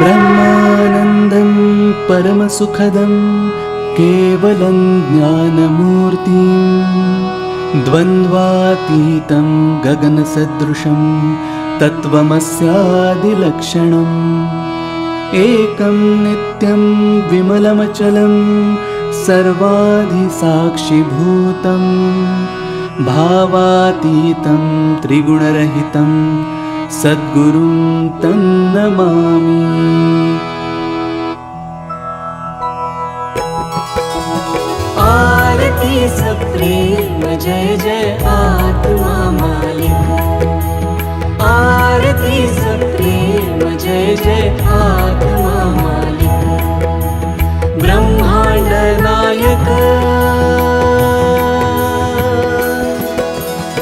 ब्रह्मानन्दं परमसुखदं केवलं ज्ञानमूर्तिं द्वन्द्वातीतं गगनसदृशं तत्त्वमस्यादिलक्षणम् एकं नित्यं विमलमचलं सर्वाधिसाक्षिभूतं भावातीतं त्रिगुणरहितं सद्गुरुं तं नमामि। आरती सप्रेम जय जय आत्मा मालिक। आरती सप्रेम जय जय